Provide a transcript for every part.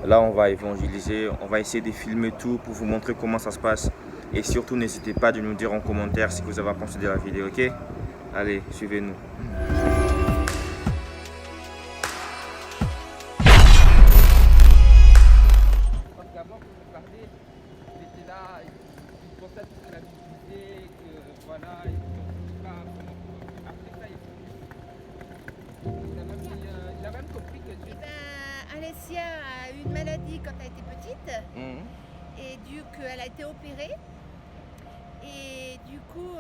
Là, on va évangéliser, on va essayer de filmer tout pour vous montrer comment ça se passe. Et surtout, n'hésitez pas de nous dire en commentaire ce que vous avez pensé de la vidéo, ok? Allez, suivez-nous. Parce qu'avant, quand on parlait, il était là, il pensait à tout ce qu'on avait utilisé, que voilà, et que pas vraiment. Après ça, il a même compris que Dieu. Alessia a eu une maladie quand elle était petite et du coup elle a été opérée et du coup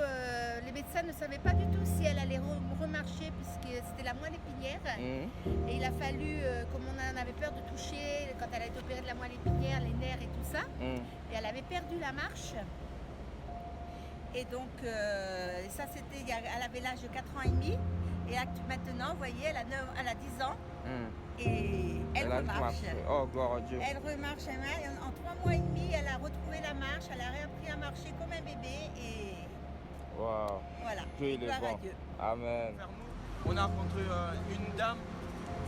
les médecins ne savaient pas du tout si elle allait remarcher puisque c'était la moelle épinière et il a fallu, comme on en avait peur de toucher quand elle a été opérée de la moelle épinière, les nerfs et tout ça, et elle avait perdu la marche et donc ça c'était, elle avait l'âge de 4 ans et demi et maintenant vous voyez elle a 10 ans. Et elle remarche. Oh, gloire à Dieu. Elle remarche. En 3 mois et demi, elle a retrouvé la marche. Elle a réappris à marcher comme un bébé. Et Wow. voilà. Dieu, il est Gloire à bon. Dieu. Amen. On a rencontré une dame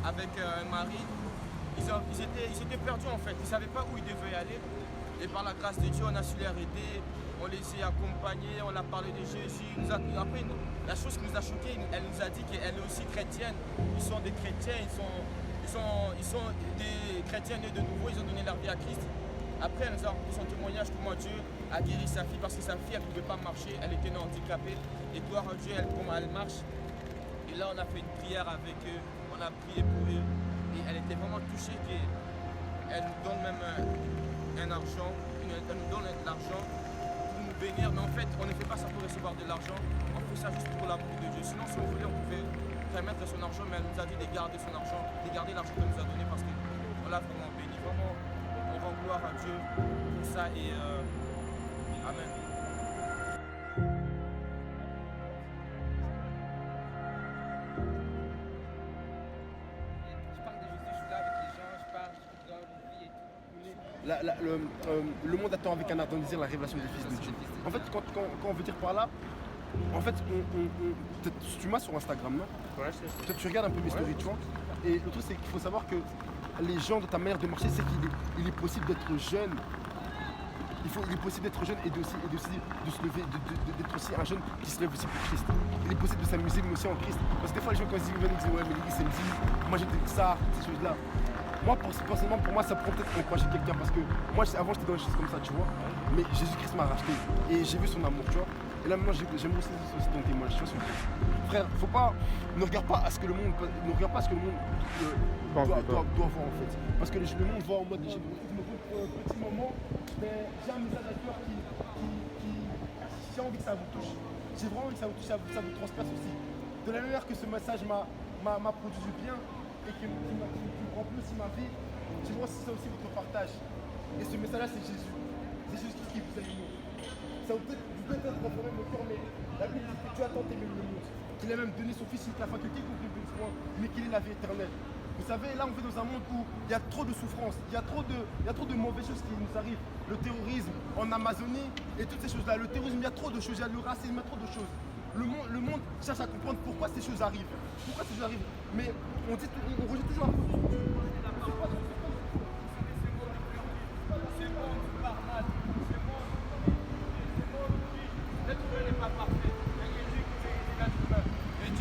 avec un mari. Ils étaient perdus en fait. Ils ne savaient pas où ils devaient aller. Et par la grâce de Dieu, on a su les aider. On les a accompagnés. On a parlé de Jésus. Après, la chose qui nous a choqué, elle nous a dit qu'elle est aussi chrétienne. Ils sont des chrétiens. Ils sont des chrétiens nés de nouveau, ils ont donné leur vie à Christ. Après, elle nous a raconté son témoignage, comment Dieu a guéri sa fille, parce que sa fille, elle ne pouvait pas marcher, elle était handicapée. Et gloire à Dieu, elle marche. Et là, on a fait une prière avec eux, on a prié pour eux. Et elle était vraiment touchée qu'elle nous donne même un argent, elle nous donne de l'argent pour nous bénir. Mais en fait, on ne fait pas ça pour recevoir de l'argent, on fait ça juste pour l'amour de Dieu. Sinon, si on voulait, on pouvait mettre son argent, mais elle nous a dit de garder son argent, de garder l'argent qu'elle nous a donné parce qu'on l'a vraiment béni. Vraiment, on rend gloire à Dieu pour ça et Amen. Je parle de Jésus, je suis là avec les gens, je parle, je donne une vie et tout. Le monde attend avec un ardent désir la révélation des fils de Dieu. En fait, quand on veut dire par là, en fait, tu m'as sur Instagram, non? Ouais, Tu regardes un peu mes stories, tu vois. Et le truc, c'est qu'il faut savoir que les gens de ta manière de marcher, c'est qu'il est possible d'être jeune. Il est possible d'être jeune et de se lever, d'être aussi un jeune qui se lève aussi pour Christ. Il est possible de s'amuser, mais aussi en Christ. Parce que des fois, les gens, quand ils viennent, ils disent ouais, mais l'église, c'est une vie. Moi, j'ai dit ça, ces choses-là. Moi, personnellement, pour moi, ça prend peut-être encourager quelqu'un parce que moi, avant, j'étais dans des choses comme ça, tu vois. Mais Jésus-Christ m'a racheté et j'ai vu son amour, tu vois. Et là, maintenant, j'aime aussi ton témoignage, tu vois. Frère, faut pas, ne regarde pas ce que le monde doit voir en fait. Parce que le monde voit en mode j'ai un petit moment, mais j'ai un message à cœur qui j'ai envie que ça vous touche. J'ai vraiment envie que ça vous touche, ça vous transperce aussi. De la manière que ce message m'a produit du bien et qui remplit aussi ma vie, j'aimerais aussi ça aussi votre partage. Et ce message-là, c'est Jésus. C'est Jésus qui vous a aimé. Ça vous peut être renfermé mon cœur, mais la Bible dit que Dieu a tant aimé le monde qu'il a même donné son fils afin que quiconque le besoin, mais qu'il ait la vie éternelle. Vous savez, là on vit dans un monde où il y a trop de souffrance, il y a trop de mauvaises choses qui nous arrivent. Le terrorisme en Amazonie et toutes ces choses-là. Le terrorisme, il y a trop de choses, il y a le racisme, il y a trop de choses. Le monde cherche à comprendre pourquoi ces choses arrivent. Pourquoi ces choses arrivent. Mais on rejette toujours un peu.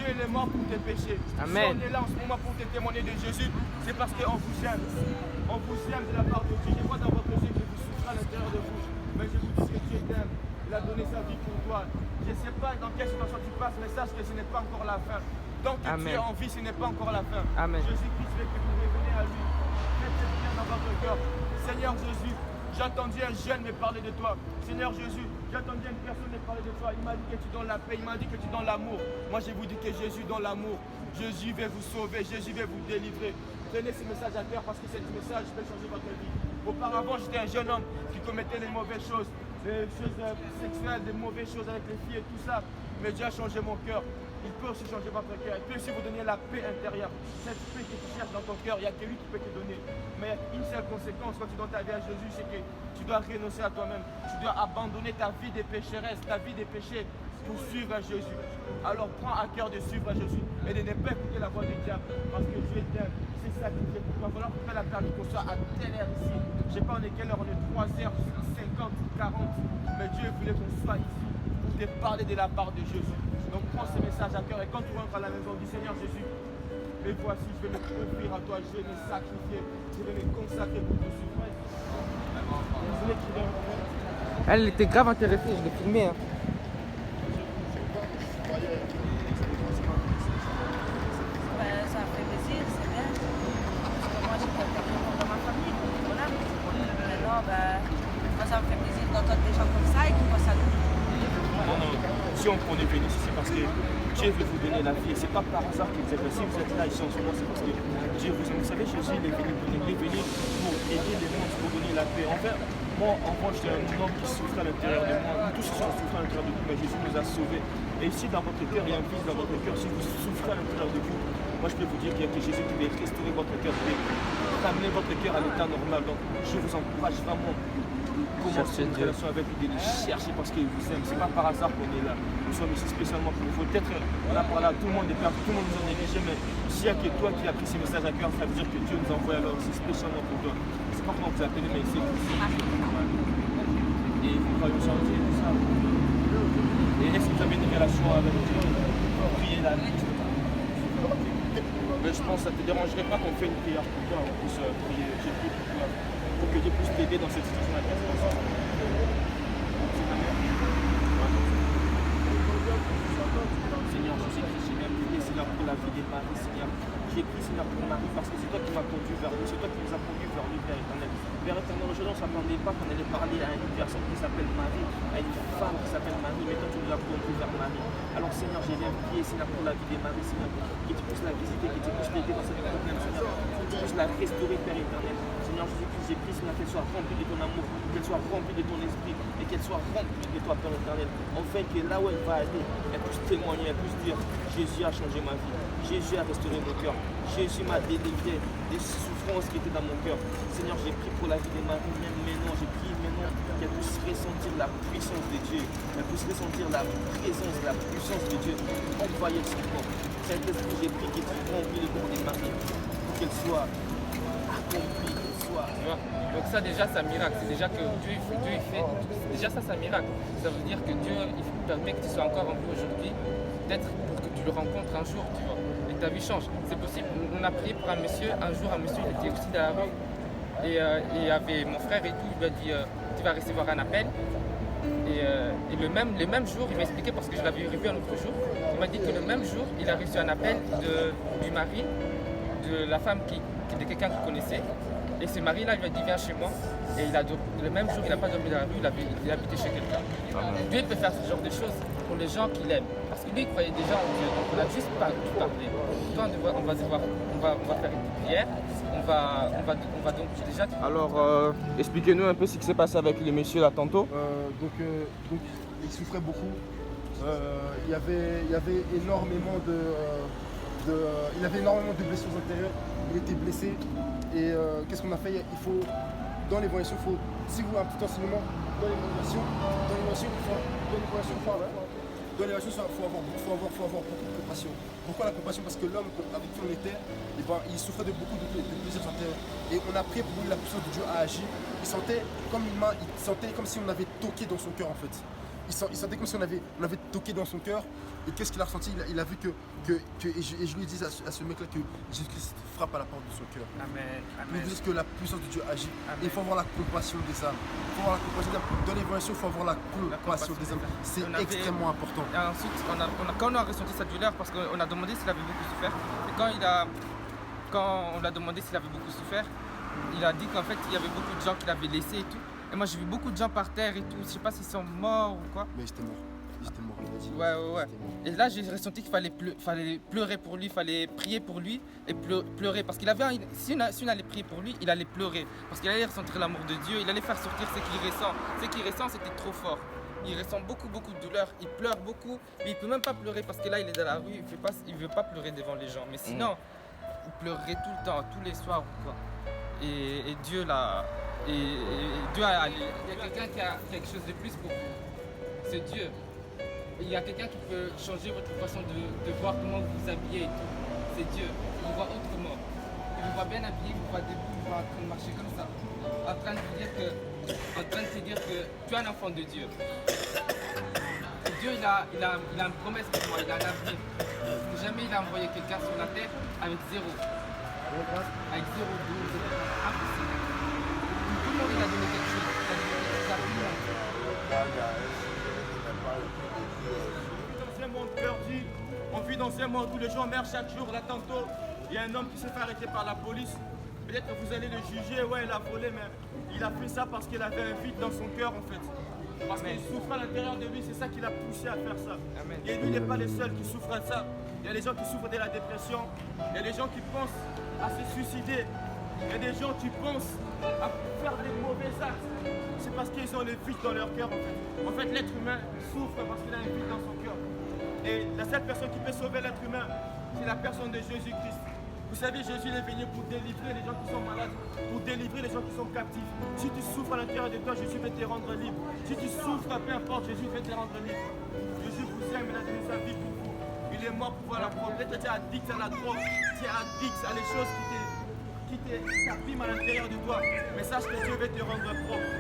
Il est mort pour tes péchés. Amen. Si on est là en ce moment pour te témoigner de Jésus, c'est parce qu'on vous aime. On vous aime de la part de Dieu. Je vois dans votre yeux que vous souffrez à l'intérieur de vous. Mais je vous dis que Dieu t'aime. Il a donné sa vie pour toi. Je ne sais pas dans quelle situation tu passes, mais sache que ce n'est pas encore la fin. Tant que tu es en vie, ce n'est pas encore la fin. Amen. Jésus-Christ veut que vous revenez à lui. Faites bien dans votre cœur. Seigneur Jésus, j'ai entendu un jeune me parler de toi. Seigneur Jésus, j'ai entendu une personne me parler de toi. Il m'a dit que tu donnes la paix, il m'a dit que tu donnes l'amour. Moi, je vous dis que Jésus donne l'amour. Jésus veut vous sauver, Jésus veut vous délivrer. Prenez ce message à cœur parce que ce message peut changer votre vie. Auparavant, j'étais un jeune homme qui commettait les mauvaises choses, des choses sexuelles, des mauvaises choses avec les filles et tout ça. Mais Dieu a changé mon cœur. Il peut aussi changer votre cœur. Il peut aussi vous donner la paix intérieure. Cette paix que tu cherches dans ton cœur, il n'y a que lui qui peut te donner. Mais il y a une seule conséquence quand tu donnes ta vie à Jésus, c'est que tu dois renoncer à toi-même. Tu dois abandonner ta vie des pécheresses, ta vie des péchés pour suivre Jésus. Alors prends à cœur de suivre Jésus. et de ne pas écouter la voix du diable. Parce que Dieu est bien, c'est ça qui fait. Il va falloir que la permis qu'on soit à telle heure ici. Je ne sais pas on est quelle heure, on est 3h50, 40. Mais Dieu voulait qu'on soit ici pour te parler de la part de Jésus. Donc prends ce message à cœur et quand tu rentres à la maison, dis Seigneur Jésus, mais voici, je vais me offrir à toi, je vais me sacrifier, je vais me consacrer pour te suivre. Elle était grave intéressée, je l'ai filmé. Hein. Ça fait plaisir, c'est bien. Parce que moi, j'étais quelqu'un dans ma famille. Voilà. Maintenant, moi, ça me fait plaisir d'entendre des gens comme ça et qui pensent à nous. Non, si on est venu ici, c'est parce que Dieu veut vous donner la vie. Et ce n'est pas par hasard que vous êtes là. Si vous êtes là ici en ce moment, c'est parce que Dieu vous aime. Vous savez, Jésus, il est venu pour aider les mondes, pour donner la paix. En fait, moi, en revanche, j'étais un homme qui souffrait à l'intérieur de moi. Nous tous ici, on souffrait à l'intérieur de nous, mais Jésus nous a sauvés. Et ici, dans votre cœur, il y a un fils dans votre cœur. Si vous souffrez à l'intérieur de vous, moi, je peux vous dire qu'il y a que Jésus qui va restaurer votre cœur, ramener votre cœur à l'état normal. Donc, je vous encourage vraiment. Commencez une relation avec lui, de le chercher parce qu'il vous aime. C'est pas par hasard qu'on est là. Nous sommes ici spécialement pour vous. Peut-être là par là, tout le monde est perdu, tout le monde nous a négligé, mais s'il y a que toi qui as pris ces messages à cœur, ça veut dire que Dieu nous envoie alors ici spécialement pour toi. C'est pas comment vous appelez, mais c'est pour ça. Et vous allez changer tout ça. Et est-ce que vous avez une relation avec Dieu? Priez la nuit. Mais je pense que ça ne te dérangerait pas qu'on fait une prière pour toi, on puisse prier. J'ai prié pour toi. Pour que Dieu puisse t'aider dans cette situation. Seigneur Jésus-Christ, j'ai bien prié, Seigneur, pour la vie des maris, Seigneur. J'ai prié, Seigneur, pour Marie, parce que c'est toi qui m'as conduit vers lui, c'est toi qui nous as conduit vers lui, Père éternel. Père éternel, aujourd'hui, on ne s'attendait pas qu'on allait parler à une personne qui s'appelle Marie, à une femme qui s'appelle Marie, mais toi, tu nous as conduit vers Marie. Alors, Seigneur, j'ai bien prié, Seigneur, pour la vie des maris, Seigneur, que tu puisses la visiter, que tu puisses l'aider dans cette problème, Seigneur, que tu puisses la restaurer, Père éternel. Seigneur Jésus-Christ, j'ai prié, Seigneur, qu'elle soit remplie de ton amour, qu'elle soit remplie de ton esprit et qu'elle soit remplie de toi, Père éternel. Enfin, que là où elle va aller, elle puisse témoigner, elle puisse dire Jésus a changé ma vie, Jésus a restauré mon cœur, Jésus m'a délivré des souffrances qui étaient dans mon cœur. Seigneur, j'ai prié pour la vie des maris, même maintenant, j'ai prié maintenant qu'elle puisse ressentir la puissance de Dieu, qu'elle puisse ressentir la présence, la puissance de Dieu envoyer son corps. Saint-Esprit, j'ai prié que tu remplis le corps des maris pour qu'elle soit accomplie. Donc ça déjà c'est un miracle, c'est déjà que Dieu il fait, déjà ça c'est un miracle. Ça veut dire que Dieu il permet que tu sois encore en vie aujourd'hui, peut-être pour que tu le rencontres un jour, tu vois, et ta vie change. C'est possible, on a prié pour un monsieur, il était aussi dans la rue, et il y avait mon frère et tout, il lui a dit tu vas recevoir un appel. Et le même jour, il m'a expliqué parce que je l'avais revu un autre jour, il m'a dit que le même jour, il a reçu un appel du mari, de la femme de quelqu'un qu'il connaissait. Et ce mari-là lui a dit viens chez moi. Et le même jour, il n'a pas dormi dans la rue, il habitait chez quelqu'un. Dieu peut faire ce genre de choses pour les gens qu'il aime. Parce que lui, il croyait déjà en Dieu. Donc on a juste pas tout parlé. Toi, on va faire une prière. On va donc déjà... Alors, expliquez-nous un peu ce qui s'est passé avec les messieurs là tantôt. Donc, il souffrait beaucoup. Il y avait énormément il avait énormément de blessures intérieures. Il était blessé. Et qu'est-ce qu'on a fait? Il faut, dans l'évaluation, si vous voulez un petit enseignement, dans l'évaluation, il faut avoir beaucoup de compassion. Pourquoi la compassion? Parce que l'homme avec qui on était, il souffrait de beaucoup de blessures intérieures. Et on a prié pour lui, la puissance de Dieu a agi. Il sentait comme si on avait toqué dans son cœur en fait. Il sentait comme si on avait toqué dans son cœur. Et qu'est-ce qu'il a ressenti? Il a vu et je lui dis à ce mec-là que Jésus-Christ frappe à la porte de son cœur. Amen. Il nous dit que la puissance de Dieu agit. Et il faut avoir la compassion des âmes. Dans l'évaluation, il faut avoir la compassion des âmes. C'est extrêmement important. Et ensuite, quand on a ressenti sa douleur, parce qu'on a demandé s'il avait beaucoup souffert, et quand on a demandé s'il avait beaucoup souffert, il a dit qu'en fait, il y avait beaucoup de gens qui l'avaient laissé et tout. Et moi, j'ai vu beaucoup de gens par terre et tout. Je sais pas s'ils sont morts ou quoi. Mais j'étais mort. Il a dit. Ouais. Et là, j'ai ressenti qu'il fallait pleurer pour lui, il fallait prier pour lui et pleurer. Parce qu'il avait, si on allait prier pour lui, il allait pleurer. Parce qu'il allait ressentir l'amour de Dieu, il allait faire sortir ce qu'il ressent. Ce qu'il ressent, c'était trop fort. Il ressent beaucoup de douleur, il pleure beaucoup, mais il peut même pas pleurer parce que là, il est dans la rue, il veut pas pleurer devant les gens. Mais sinon, il pleurerait tout le temps, tous les soirs ou quoi. Et Dieu là. Dieu il y a quelqu'un qui a quelque chose de plus pour vous. C'est Dieu. il y a quelqu'un qui peut changer votre façon de voir comment vous vous habillez et tout. C'est Dieu. Il vous voit autrement. Il vous voit bien habillé, il vous voit debout, il vous voit en train de marcher comme ça. En train de te dire que tu es un enfant de Dieu. Et Dieu, il a une promesse pour moi, il a un avenir. Que jamais il a envoyé quelqu'un sur la terre avec zéro. Avec zéro, impossible. Tout le monde, il a donné quelque chose. Il a donné quelque chose à tout le monde. Dans un monde perdu, on vit dans un monde où les gens meurent chaque jour. Là, tantôt, il y a un homme qui s'est fait arrêter par la police. Peut-être que vous allez le juger, ouais, il a volé, mais il a fait ça parce qu'il avait un vide dans son cœur, en fait. Parce qu'il souffre à l'intérieur de lui, c'est ça qui l'a poussé à faire ça. Amen. Et lui, il n'est pas le seul qui souffre de ça. Il y a des gens qui souffrent de la dépression, il y a des gens qui pensent à se suicider, il y a des gens qui pensent à faire des mauvais actes. C'est parce qu'ils ont le vide dans leur cœur, en fait. En fait, l'être humain souffre parce qu'il a un vide dans son cœur. Et la seule personne qui peut sauver l'être humain, c'est la personne de Jésus-Christ. Vous savez, Jésus est venu pour délivrer les gens qui sont malades, pour délivrer les gens qui sont captifs. Si tu souffres à l'intérieur de toi, Jésus va te rendre libre. Si tu souffres, peu importe, Jésus va te rendre libre. Jésus vous aime, il a donné sa vie pour vous. Il est mort pour voir la preuve. Peut-être que tu es addict à la drogue, tu es addict à les choses qui t'abîment à l'intérieur de toi. Mais sache que Dieu va te rendre propre.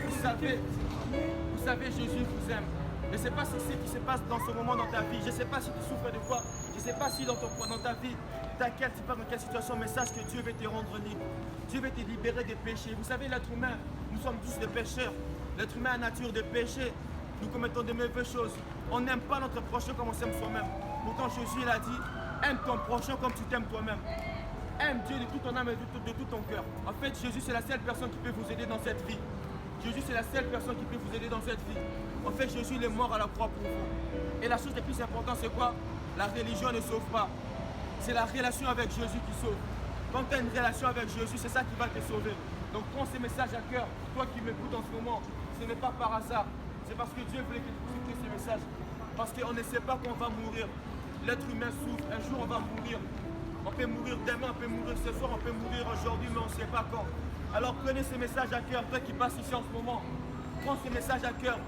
Vous savez, Jésus vous aime. Je ne sais pas ce qui se passe dans ce moment dans ta vie. Je ne sais pas si tu souffres de quoi. Je ne sais pas si dans ta vie, dans quelle situation, mais sache que Dieu veut te rendre libre. Dieu veut te libérer des péchés. Vous savez, l'être humain, nous sommes tous des pécheurs. L'être humain a nature de péché. Nous commettons de mauvaises choses. On n'aime pas notre prochain comme on s'aime soi-même. Pourtant, Jésus il a dit, aime ton prochain comme tu t'aimes toi-même. Aime Dieu de toute ton âme et de tout ton cœur. En fait, Jésus, c'est la seule personne qui peut vous aider dans cette vie. Jésus, c'est la seule personne qui peut vous aider dans cette vie. En fait, Jésus, il est mort à la croix pour vous. Et la chose la plus importante, c'est quoi? La religion ne sauve pas. C'est la relation avec Jésus qui sauve. Quand tu as une relation avec Jésus, c'est ça qui va te sauver. Donc prends ces messages à cœur. Toi qui m'écoutes en ce moment, ce n'est pas par hasard. C'est parce que Dieu voulait que tu écoutes ces messages. Parce qu'on ne sait pas qu'on va mourir. L'être humain souffre. Un jour, on va mourir. On peut mourir demain, on peut mourir ce soir, on peut mourir aujourd'hui, mais on ne sait pas quand. Alors prenez ces messages à cœur, toi qui passes ici en ce moment. Prends ces messages à cœur.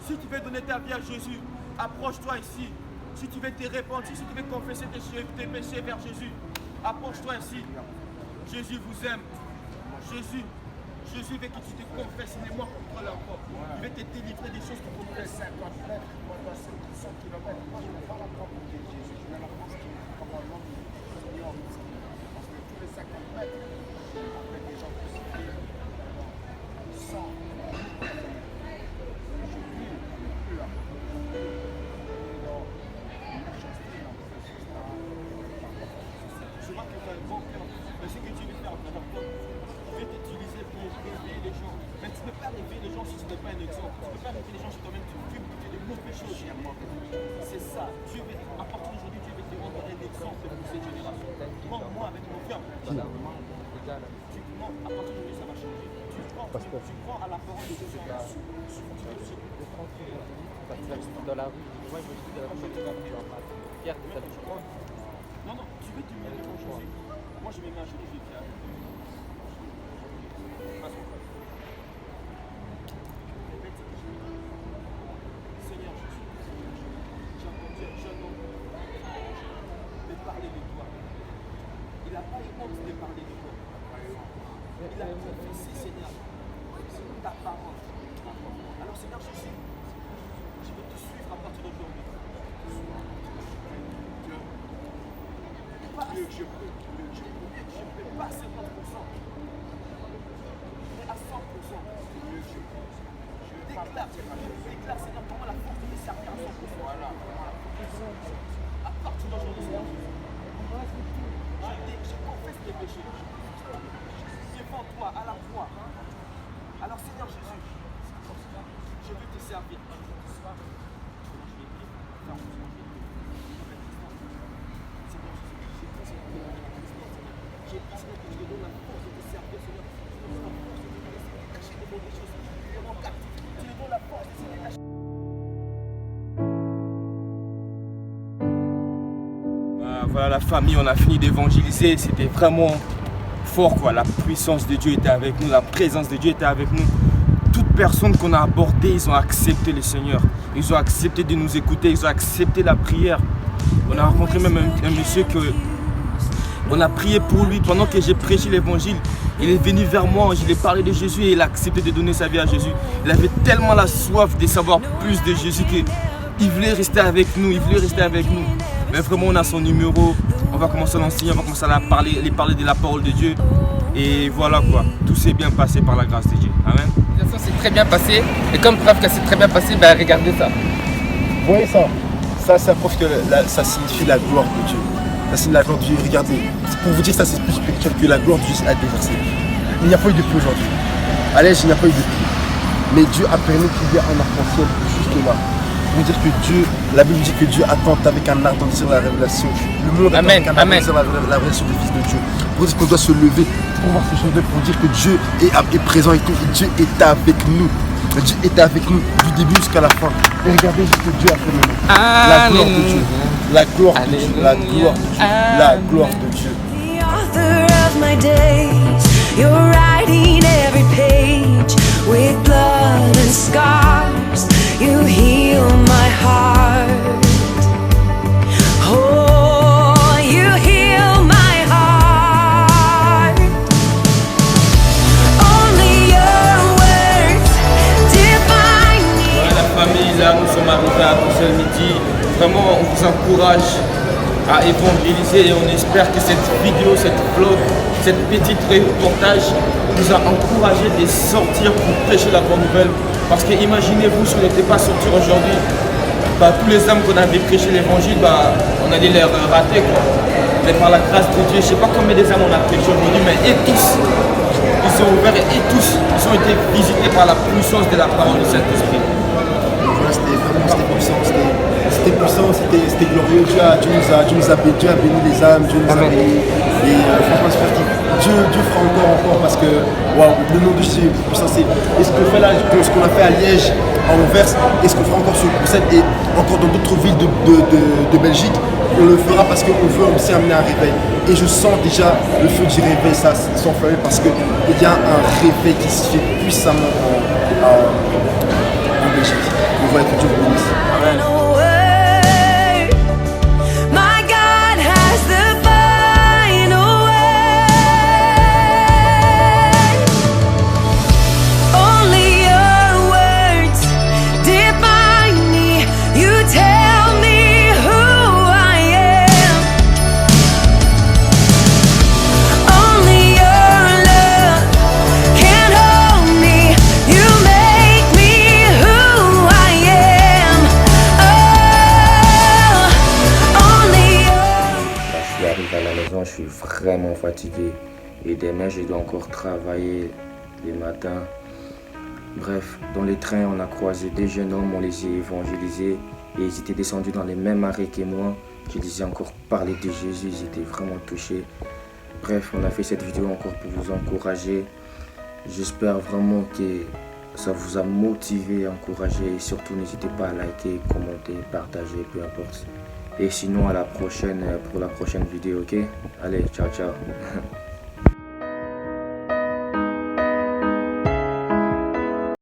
Si tu veux donner ta vie à Jésus, approche-toi ici. Si tu veux te repentir, si tu veux confesser tes péchés vers Jésus, approche-toi ici. Jésus vous aime. Jésus veut que tu te confesses. Il est mort contre la croix. Il veut te délivrer des choses que tu fais. 50 mètres, moi je dois 100 km. Moi je ne vais pas la croix pour Jésus. Je vais la croix comme un homme. Parce que tous les 50 mètres, après des gens qui sont sans. Je vis le plus à Je vois que tu as un bon cœur. Mais ce que tu veux faire en travers toi, tu veux t'utiliser pour réveiller les gens. Mais tu ne peux pas réveiller les gens si tu n'es pas un exemple. Tu ne peux pas réveiller les gens si toi-même tu fumes, tu fais de mauvaises choses. C'est ça. Dieu veut, à partir d'aujourd'hui, Dieu veut te rendre un exemple pour cette génération. Moi, avec mon cœur, tu mens, à partir d'aujourd'hui, ça va changer. Tu crois à la parole de Dieu. Dans la rue, moi je me suis dit, Pierre, tu savais, je crois. Non, tu veux t'humilier devant Jésus. Moi, je me mets à genoux, je vais faire. Seigneur Jésus, j'entends de parler de toi. Il n'a pas eu honte de parler de toi. Il a confessé, Seigneur, ta parole. Alors, Seigneur Jésus, je vais te suivre à partir d'aujourd'hui. Je ne peux pas 50%, mais à 100%. Je déclare, Seigneur, comment la force de me servir à 100%. Voilà. À partir d'aujourd'hui, je confesse tes péchés. Devant toi, à la croix. Alors, Seigneur Jésus, je veux te servir. J'ai prié que tu me donnes la force de te servir, Seigneur. Tu me donnes la force de te laisser détacher des mauvaises choses. Tu me rends captif. Tu me donnes la force de te détacher. Voilà la famille, on a fini d'évangéliser. C'était vraiment fort quoi. La puissance de Dieu était avec nous, la présence de Dieu était avec nous. Toutes personnes qu'on a abordées, ils ont accepté le Seigneur. Ils ont accepté de nous écouter, ils ont accepté la prière. On a rencontré même un monsieur que on a prié pour lui pendant que j'ai prêché l'évangile. Il est venu vers moi, je lui ai parlé de Jésus et il a accepté de donner sa vie à Jésus. Il avait tellement la soif de savoir plus de Jésus qu'il voulait rester avec nous, Mais vraiment, on a son numéro, on va commencer à l'enseigner, on va commencer à lui parler de la parole de Dieu. Et voilà quoi, tout s'est bien passé par la grâce de Dieu. Amen. Ça s'est très bien passé. Et comme preuve que c'est très bien passé, regardez ça. Vous voyez ça? Ça prouve que ça signifie la gloire de Dieu. Ça signifie la gloire de Dieu. Regardez, c'est pour vous dire que ça c'est plus spirituel que la gloire de Dieu a été versée. Il n'y a pas eu de pluie aujourd'hui. À l'Ège, il n'y a pas eu de pluie. Mais Dieu a permis qu'il y ait un arc-en-ciel juste là. Pour dire que Dieu, la Bible dit que Dieu attend avec un ardent désir la révélation. Le monde attend avec un ardent désir la révélation du Fils de Dieu. Pour dire qu'on doit se lever pour voir ce jour pour dire que Dieu est présent et que Dieu est avec nous. Dieu était avec nous du début jusqu'à la fin. Et regardez ce que Dieu a fait maintenant. La gloire de Dieu. La gloire de Dieu. La gloire de Dieu. La gloire de Dieu. The author of my days, you're writing every page with blood and scars. You heal my heart. Oh, you heal my heart. Only your words define me. Voilà la famille, là nous sommes arrivés à Bruxelles midi. Vraiment on vous encourage à évangéliser et on espère que cette vidéo, cette vlog, cette petite reportage nous a encouragé de sortir pour prêcher la bonne nouvelle. Parce que imaginez-vous si on n'était pas sorti aujourd'hui, tous les âmes qu'on avait prêché l'évangile, on allait les rater quoi. Mais par la grâce de Dieu, je ne sais pas combien des âmes on a prêché aujourd'hui, mais et tous, ils sont ouverts et tous, ils ont été visités par la puissance de la parole du Saint-Esprit. Voilà, c'était puissant, c'était glorieux. Dieu a béni les âmes, Dieu nous a bénis. Et franchement, j'espère que Dieu fera encore parce que le nom de Jésus est puissant. Et ce qu'on fait là, ce qu'on a fait à Liège, à Anvers, et ce qu'on fera encore sur Bruxelles et encore dans d'autres villes de Belgique, on le fera parce qu'on veut aussi amener un réveil. Et je sens déjà le feu du réveil s'enflammer parce qu'il y a un réveil qui se fait puissamment en Belgique. On voit que Dieu vous bénisse. Amen. My God has the final word. Only your words define me. You tell me who I am. Only your love can hold me. You make me who I am. Oh, only your. Je suis arrivé à la maison, je suis vraiment fatigué. Et demain, je dois encore travailler les matins. Bref, dans les trains, on a croisé des jeunes hommes, on les a évangélisés. Et ils étaient descendus dans les mêmes arrêts que moi. Je les ai encore parlé de Jésus, ils étaient vraiment touchés. Bref, on a fait cette vidéo encore pour vous encourager. J'espère vraiment que ça vous a motivé, encouragé. Et surtout, n'hésitez pas à liker, commenter, partager, peu importe. Et sinon, à la prochaine pour la prochaine vidéo, ok? Allez, ciao, ciao.